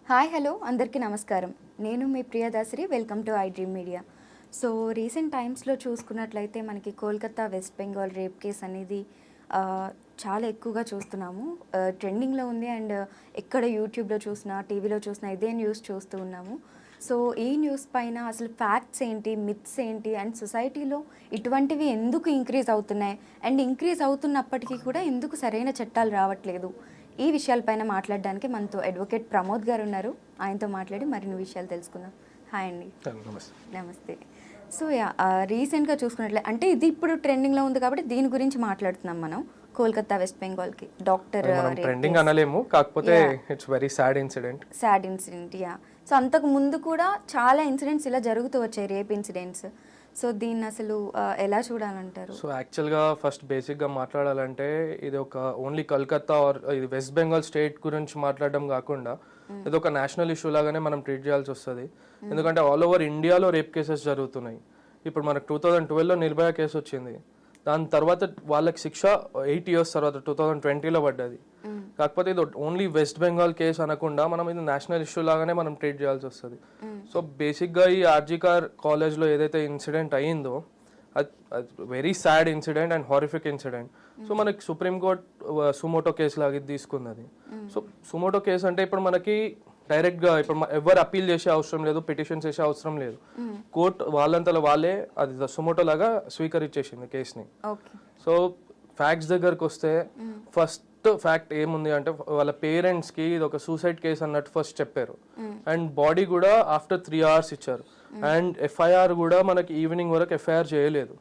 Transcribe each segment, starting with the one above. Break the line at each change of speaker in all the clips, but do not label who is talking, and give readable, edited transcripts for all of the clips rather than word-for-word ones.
Hi hello అందరికీ నమస్కారం. నేను మీ Priyadasari. Welcome to I dream media. So recent టైమ్స్లో చూసుకున్నట్లయితే మనకి కోల్కతా వెస్ట్ బెంగాల్ రేప్ కేస్ అనేది చాలా ఎక్కువగా చూస్తున్నాము. ట్రెండింగ్లో ఉంది అండ్ ఎక్కడ యూట్యూబ్లో చూసినా టీవీలో చూసినా ఇదే న్యూస్ చూస్తూ ఉన్నాము. సో ఈ న్యూస్ పైన అసలు ఫ్యాక్ట్స్ ఏంటి, మిత్స్ ఏంటి అండ్ సొసైటీలో ఇటువంటివి ఎందుకు ఇంక్రీజ్ అవుతున్నాయి అండ్ ఇంక్రీజ్ అవుతున్నప్పటికీ కూడా ఎందుకు సరైన చట్టాలు రావట్లేదు, ఈ విషయాలపైన మాట్లాడడానికి మనతో అడ్వకేట్ ప్రమోద్ గారు ఉన్నారు. ఆయనతో మాట్లాడి మరిన్ని విషయాలు తెలుసుకుందాం. హాయ్ అండి. నమస్తే. సో రీసెంట్గా చూసుకున్నట్లే అంటే ఇది ఇప్పుడు ట్రెండింగ్లో ఉంది కాబట్టి దీని గురించి మాట్లాడుతున్నాం మనం. కోల్కతా వెస్ట్ బెంగాల్కి డాక్టర్
ట్రెండింగ్ అనలేము, కాకపోతే it's very sad incident.
So అంతకు ముందు కూడా చాలా ఇన్సిడెంట్స్ ఇలా జరుగుతూ వచ్చాయి, రేప్ ఇన్సిడెంట్స్. సో దీన్ని అసలు ఎలా చూడాలంటారు?
సో యాక్చువల్గా ఫస్ట్ బేసిక్గా మాట్లాడాలంటే ఇది ఒక ఓన్లీ కల్కత్తా ఆర్ ఇది వెస్ట్ బెంగాల్ స్టేట్ గురించి మాట్లాడడం కాకుండా ఇది ఒక నేషనల్ ఇష్యూ లాగానే మనం ట్రీట్ చేయాల్సి వస్తుంది. ఎందుకంటే ఆల్ ఓవర్ ఇండియాలో రేప్ కేసెస్ జరుగుతున్నాయి. ఇప్పుడు మనకు 2012లో నిర్భయ కేసు వచ్చింది, దాని తర్వాత వాళ్ళకి శిక్ష 8 years తర్వాత 2020లో పడ్డది. కాకపోతే ఇది ఓన్లీ వెస్ట్ బెంగాల్ కేసు అనకుండా మనం ఇది నేషనల్ ఇష్యూ లాగానే మనం ట్రీట్ చేయాల్సి వస్తుంది. సో బేసిక్గా ఈ ఆర్జికార్ కాలేజ్లో ఏదైతే ఇన్సిడెంట్ అయ్యిందో అది very sad incident and horrific incident. So మనకి సుప్రీంకోర్టు సుమోటో కేసు లాగా ఇది తీసుకున్నది. సో సుమోటో కేసు అంటే ఇప్పుడు మనకి డైరెక్ట్గా ఇప్పుడు ఎవరు అప్పీల్ చేసే అవసరం లేదు, పిటిషన్స్ చేసే అవసరం లేదు. కోర్టు వాళ్ళంతలో వాళ్ళే అది సుమోటో లాగా స్వీకరించేసింది కేసుని. సో ఫ్యాక్ట్స్ దగ్గరకు వస్తే ఫస్ట్ ఫ్యాక్ట్ ఏముంది అంటే వాళ్ళ పేరెంట్స్కి ఇది ఒక సూసైడ్ కేసు అన్నట్టు ఫస్ట్ చెప్పారు. అండ్ బాడీ కూడా ఆఫ్టర్ 3 hours ఇచ్చారు. అండ్ ఎఫ్ఐఆర్ కూడా మనకి ఈవినింగ్ వరకు ఎఫ్ఐఆర్ చేయలేదు.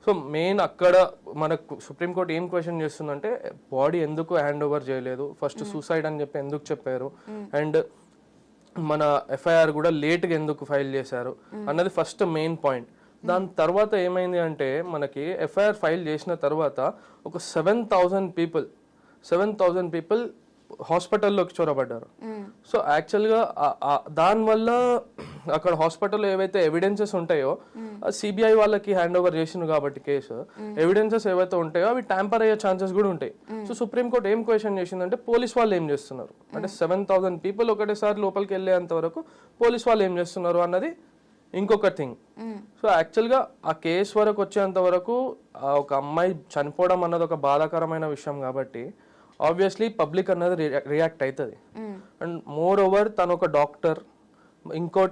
సో మెయిన్ అక్కడ మనకు సుప్రీంకోర్టు ఏం క్వశ్చన్ చేస్తుందంటే బాడీ ఎందుకు హ్యాండ్ ఓవర్ చేయలేదు, ఫస్ట్ సూసైడ్ అని చెప్పి ఎందుకు చెప్పారు, అండ్ మన ఎఫ్ఐఆర్ కూడా లేట్గా ఎందుకు ఫైల్ చేశారు అన్నది ఫస్ట్ మెయిన్ పాయింట్. దాని తర్వాత ఏమైంది అంటే మనకి ఎఫ్ఐఆర్ ఫైల్ చేసిన తర్వాత ఒక 7,000 పీపుల్ హాస్పిటల్లోకి చొరబడ్డారు. సో యాక్చువల్గా దానివల్ల అక్కడ హాస్పిటల్లో ఏవైతే ఎవిడెన్సెస్ ఉంటాయో సిబిఐ వాళ్ళకి హ్యాండ్ ఓవర్ చేసింది కాబట్టి కేసు ఎవిడెన్సెస్ ఏవైతే ఉంటాయో అవి ట్యాంపర్ అయ్యే ఛాన్సెస్ కూడా ఉంటాయి. సో సుప్రీంకోర్టు ఏం క్వశ్చన్ చేసిందంటే పోలీస్ వాళ్ళు ఏం చేస్తున్నారు అంటే 7,000 పీపుల్ ఒకటేసారి లోపలికి వెళ్ళేంత వరకు పోలీస్ వాళ్ళు ఏం చేస్తున్నారు అన్నది ఇంకొక థింగ్. సో యాక్చువల్గా ఆ కేసు వరకు వచ్చేంత వరకు ఒక అమ్మాయి చనిపోవడం అన్నది ఒక బాధాకరమైన విషయం కాబట్టి ఆబ్వియస్లీ పబ్లిక్ అన్నది రియాక్ట్ అవుతుంది. అండ్ మోర్ ఓవర్ తను ఒక డాక్టర్, ఇంకో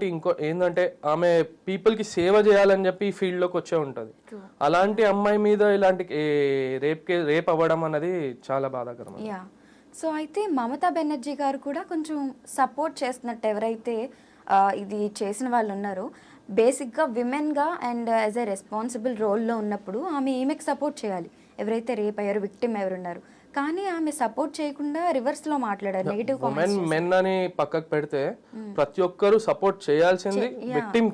ఏంటంటే ఆమె పీపుల్కి సేవ చేయాలని చెప్పి ఈ ఫీల్డ్లోకి వచ్చే ఉంటుంది. అలాంటి అమ్మాయి మీద ఇలాంటి రేప్ అవ్వడం అన్నది చాలా బాధాకరం.
సో అయితే మమతా బెనర్జీ గారు కూడా కొంచెం సపోర్ట్ చేస్తున్నట్టు ఎవరైతే ఇది చేసిన వాళ్ళు ఉన్నారో బేసిక్గా విమెన్గా అండ్ యాజ్ ఎ రెస్పాన్సిబుల్ రోల్లో ఉన్నప్పుడు ఈమెకి సపోర్ట్ చేయాలి. ఎవరైతే రేప్ అయ్యారో విక్టిమ్ ఎవరున్నారు, కానీ ఆమె సపోర్ట్ చేయకుండా రివర్స్ లో మాట్లాడారు. నెగటివ్ కామెంట్స్
మెన్ అని పక్కకు పెడితే ప్రతి ఒక్కరు సపోర్ట్ చేయాల్సింది విక్టిమ్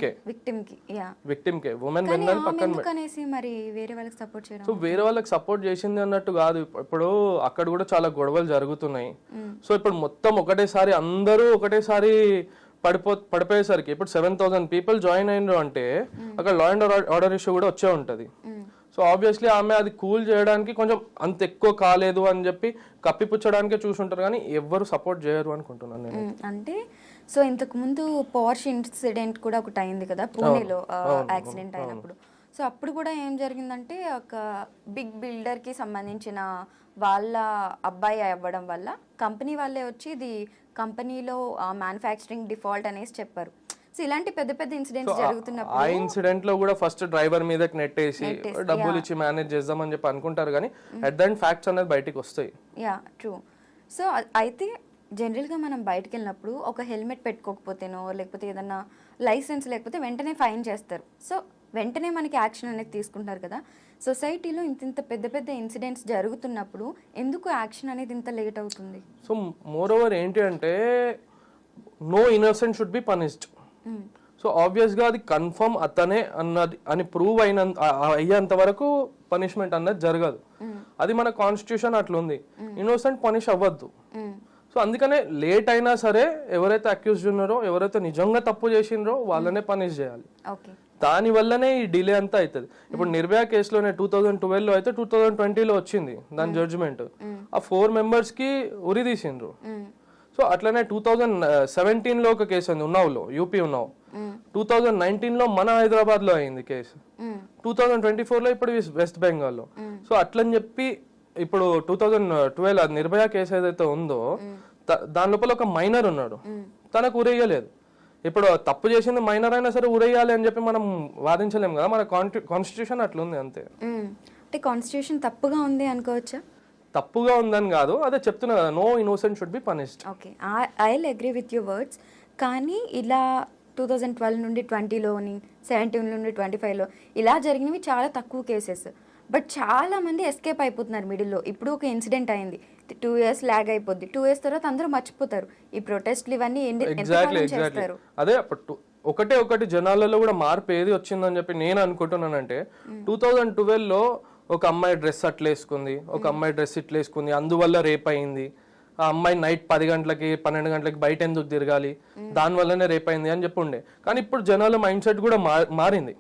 కే ఉమెన్ మెన్ అని పక్కన
అనేసి మరి వేరే వాళ్ళకి సపోర్ట్ చేయడం.
సో వేరే వాళ్ళకి సపోర్ట్ చేసింది అన్నట్టు కాదు. ఇప్పుడు అక్కడ కూడా చాలా గొడవలు జరుగుతున్నాయి. సో ఇప్పుడు మొత్తం ఒకటేసారి అందరూ ఒకటేసారి పడిపోయేసరికి ఇప్పుడు 7,000 పీపుల్ జాయిన్ అయినారు అంటే అక్కడ లా అండ్ ఆర్డర్ ఇష్యూ కూడా వచ్చే ఉంటది. సో ఆబ్వియస్లీ ఆమె అది కూల్ చేయడానికి కొంచెం అంత ఎక్కువ కాలేదు అని చెప్పి కప్పిపుచ్చడానికే చూసుంటారు, కానీ ఎవ్వరు సపోర్ట్ చేయరు అనుకుంటున్నాను నేను.
అంటే సో ఇంతకు ముందు పోర్ష్ ఇన్సిడెంట్ కూడా ఒకటి అయింది కదా పూణేలో, యాక్సిడెంట్ అయినప్పుడు. సో అప్పుడు కూడా ఏం జరిగిందంటే ఒక బిగ్ బిల్డర్కి సంబంధించిన వాళ్ళ అబ్బాయి అవ్వడం వల్ల కంపెనీ వాళ్ళే వచ్చి ఇది కంపెనీలో మ్యానుఫ్యాక్చరింగ్ డిఫాల్ట్ అనేసి చెప్పారు. సో ఇలాంటి పెద్ద పెద్ద ఇన్సిడెంట్స్ జరుగుతున్నప్పుడు
ఆ ఇన్సిడెంట్ లో కూడా ఫస్ట్ డ్రైవర్ మీద నెట్టేసి డబ్బులు ఇచ్చి మేనేజ్ చేద్దామని చెప్పి అనుకుంటారు, కానీ అట్ ద ఎండ్ ఫ్యాక్ట్స్ అనేది బయటికి వస్తాయి.
ట్రూ. సో అయితే జనరల్గా మనం బయటకు వెళ్ళినప్పుడు ఒక హెల్మెట్ పెట్టుకోకపోతేనో లేకపోతే ఏదన్నా లైసెన్స్ లేకపోతే వెంటనే ఫైన్ చేస్తారు. సో వెంటనే మనకి యాక్షన్ అనేది తీసుకుంటారు కదా. సొసైటీలో ఇంత పెద్ద పెద్ద ఇన్సిడెంట్స్ జరుగుతున్నప్పుడు ఎందుకు యాక్షన్ అనేది ఇంత లేట్ అవుతుంది? సో
మోర్ ఓవర్ ఏంటి అంటే no innocent should be punished. So ఆబ్వియస్గా అది కన్ఫర్మ్ అతనే అన్నది అని ప్రూవ్ అయ్యేంత వరకు పనిష్మెంట్ అన్నది జరగదు. అది మన కాన్స్టిట్యూషన్ అట్లుంది. ఇన్నోసెంట్ పనిష్ అవ్వద్దు. సో అందుకనే లేట్ అయినా సరే ఎవరైతే అక్యూజ్డ్ ఉన్నారో, ఎవరైతే నిజంగా తప్పు చేసిండ్రో వాళ్ళనే పనిష్ చేయాలి. దాని వల్లనే ఈ డిలే అంతా అవుతుంది. ఇప్పుడు నిర్భయ కేసులోనే 2012లో అయితే 2020లో వచ్చింది దాని జడ్జిమెంట్. ఆ 4 members కి ఉరి తీసిండ్రు. సో అట్లనే 2017లో ఒక కేసు ఉంది ఉన్నావులో, యూపీ ఉన్నావు. 2019లో మన హైదరాబాద్ లో అయింది కేసు. 2024లో ఇప్పుడు వెస్ట్ బెంగాల్లో. సో అట్లని చెప్పి ఇప్పుడు 2012 అది నిర్భయ కేసు ఏదైతే ఉందో దాని లోపల ఒక మైనర్ ఉన్నాడు, తనకు ఉరేయలేదు. ఇప్పుడు తప్పు చేసింది మైనర్ అయినా సరే ఉరేయాలి అని చెప్పి మనం వాదించలేం కదా, మన కాన్స్టిట్యూషన్ అట్లా ఉంది అంతే.
అంటే కాన్స్టిట్యూషన్ తప్పుగా ఉంది అనుకోవచ్చా?
తప్పుగా ఉందని కాదు, అదే చెప్తున్నా కదా, no innocent should be punished.
Okay, I will agree with your words. కానీ ఇలా 2012 నుండి 20లోని 17 నుండి 25లో ఇలా జరిగినవి చాలా తక్కువ కేసెస్. బట్ చాలా మంది ఎస్కేప్ అయిపోతున్నారు మిడిల్లో. ఇప్పుడు ఒక ఇన్సిడెంట్ అయింది, 2 years ల్యాగ్ అయిపోద్ది, 2 years తర్వాత అందరూ మర్చిపోతారు. ఈ ప్రొటెస్ట్లు ఇవన్నీ
ఎగ్జాక్ట్లీ అదే ఒకటి జనాలలో కూడా మార్పు ఏది వచ్చిందని చెప్పి నేను అనుకుంటున్నానంటే 2012లో ఒక అమ్మాయి డ్రెస్ అట్లా వేసుకుంది, ఒక అమ్మాయి డ్రెస్ ఇట్లా వేసుకుంది, అందువల్ల రేప్ అయింది. ఆ అమ్మాయి నైట్ 10 గంటలకి 12 గంటలకి బయట ఎందుకు తిరగాలి, దానివల్లనే రేప్ అయింది అని చెప్పి ఉండే. కానీ ఇప్పుడు జనాల మైండ్ సెట్ కూడా మారింది,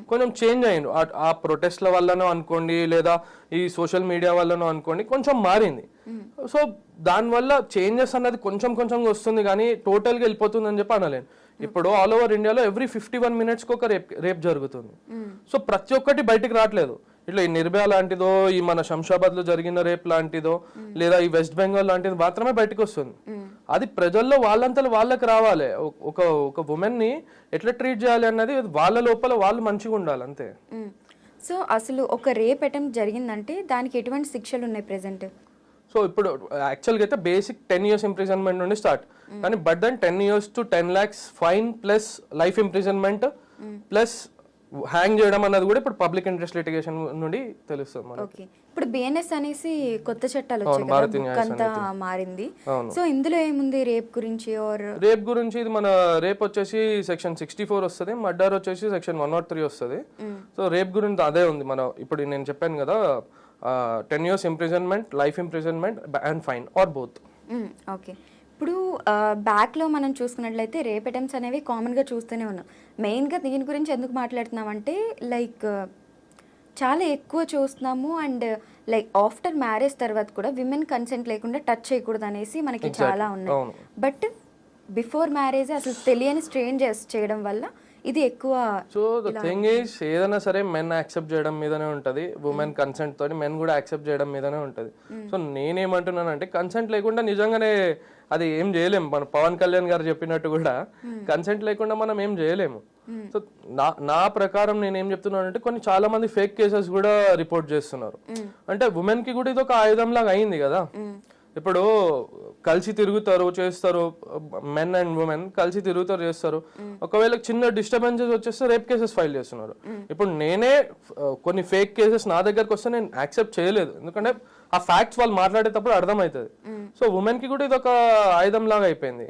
కొంచెం చేంజ్ అయ్యింది. ఆ ప్రొటెస్ట్ల వల్లనో అనుకోండి, లేదా ఈ సోషల్ మీడియా వల్లనో అనుకోండి, కొంచెం మారింది. సో దానివల్ల చేంజెస్ అన్నది కొంచెం కొంచెంగా వస్తుంది, కానీ టోటల్గా వెళ్ళిపోతుంది అని చెప్పి అనలేను. ఇప్పుడు ఆల్ ఓవర్ ఇండియాలో ఎవ్రీ 51 minutes ఒక రేప్ జరుగుతుంది. సో ప్రతి ఒక్కటి బయటికి రావట్లేదు. ఇట్లా ఈ నిర్భయ లాంటిదో, ఈ మన శంషాబాద్ లో జరిగిన రేప్ లాంటిదో, లేదా ఈ వెస్ట్ బెంగాల్ లాంటిది మాత్రమే బయటకు వస్తుంది. అది ప్రజల్లో వాళ్ళంతా వాళ్ళకి రావాలి. ఒక ఉమెన్ ని ఎట్లా ట్రీట్ చేయాలి అన్నది వాళ్ళ లోపల వాళ్ళు మంచిగా ఉండాలి అంతే.
సో అసలు ఒక రేప్ అటెంప్ట్ జరిగిందంటే దానికి ఎటువంటి శిక్షలు ఉన్నాయి ప్రెసెంట్?
సో ఇప్పుడు యాక్చువల్గా అయితే బేసిక్ 10 years ఇంప్రిజన్మెంట్ నుండి స్టార్ట్, కానీ but then 10 years to 10 lakhs fine plus life imprisonment plus hang చేయడం అన్నది కూడా ఇప్పుడు పబ్లిక్ ఇంట్రెస్ట్ లిటిగేషన్ నుండి తెలుస్తుంది మనకి.
ఓకే, ఇప్పుడు బిఎన్ఎస్ అనేసి కొత్త చట్టాలు వచ్చాయి కదా, బుక్ అంతా మారింది. సో ఇందులో ఏముంది రేప్ గురించి?
రేప్ గురించి ఇది మన రేప్ వచ్చేసి సెక్షన్ 64 వస్తుంది, మర్డర్ వచ్చేసి సెక్షన్ 103 వస్తుంది. సో రేప్ గురించి అదే ఉంది. మన ఇప్పుడు నేను చెప్పాను కదా, 10 years imprisonment, life imprisonment and fine or both.
Okay, ఇప్పుడు బ్యాక్లో మనం చూసుకున్నట్లయితే రేప్ అటెంప్ట్స్ అనేవి కామన్గా చూస్తూనే ఉన్నాం. మెయిన్గా దీని గురించి ఎందుకు మాట్లాడుతున్నామంటే లైక్ చాలా ఎక్కువ చూస్తున్నాము. అండ్ లైక్ ఆఫ్టర్ మ్యారేజ్ తర్వాత కూడా విమెన్ కన్సెంట్ లేకుండా టచ్ చేయకూడదు అనేసి మనకి చాలా ఉన్నాయి. బట్ బిఫోర్ మ్యారేజ్ అసలు తెలియని స్ట్రేంజర్స్ చేయడం వల్ల ఇది ఎక్కువ.
సో ద థింగ్ ఈస్, ఏదైనా సరే మెన్ యాక్సెప్ట్ చేయడం మీదనే ఉంటది, ఉమెన్ కన్సెంట్ తోని మెన్ కూడా యాక్సెప్ట్ చేయడం మీదనే ఉంటది. సో నేనేమంటున్నానంటే కన్సెంట్ లేకుండా నిజంగానే అది ఏం చేయలేము. మన పవన్ కళ్యాణ్ గారు చెప్పినట్టు కూడా కన్సెంట్ లేకుండా మనం ఏం చేయలేము. సో నా ప్రకారం నేను ఏం చెప్తున్నానంటే కొన్ని చాలా మంది ఫేక్ కేసెస్ కూడా రిపోర్ట్ చేస్తున్నారు. అంటే ఉమెన్ కి కూడా ఇది ఒక ఆయుధం లాగా అయింది కదా. ఇప్పుడు కలిసి తిరుగుతారు చేస్తారు, మెన్ అండ్ ఉమెన్ కలిసి తిరుగుతారు చేస్తారు. ఒకవేళ చిన్న డిస్టర్బెన్సెస్ వచ్చేస్తే రేప్ కేసెస్ ఫైల్ చేస్తున్నారు. ఇప్పుడు నేనే కొన్ని ఫేక్ కేసెస్ నా దగ్గరకు వస్తే నేను యాక్సెప్ట్ చేయలేదు, ఎందుకంటే ఆ ఫ్యాక్ట్స్ వాళ్ళు మాట్లాడేటప్పుడు అర్థమవుతుంది. సో ఉమెన్ కి కూడా ఇది ఒక ఆయుధం లాగా అయిపోయింది.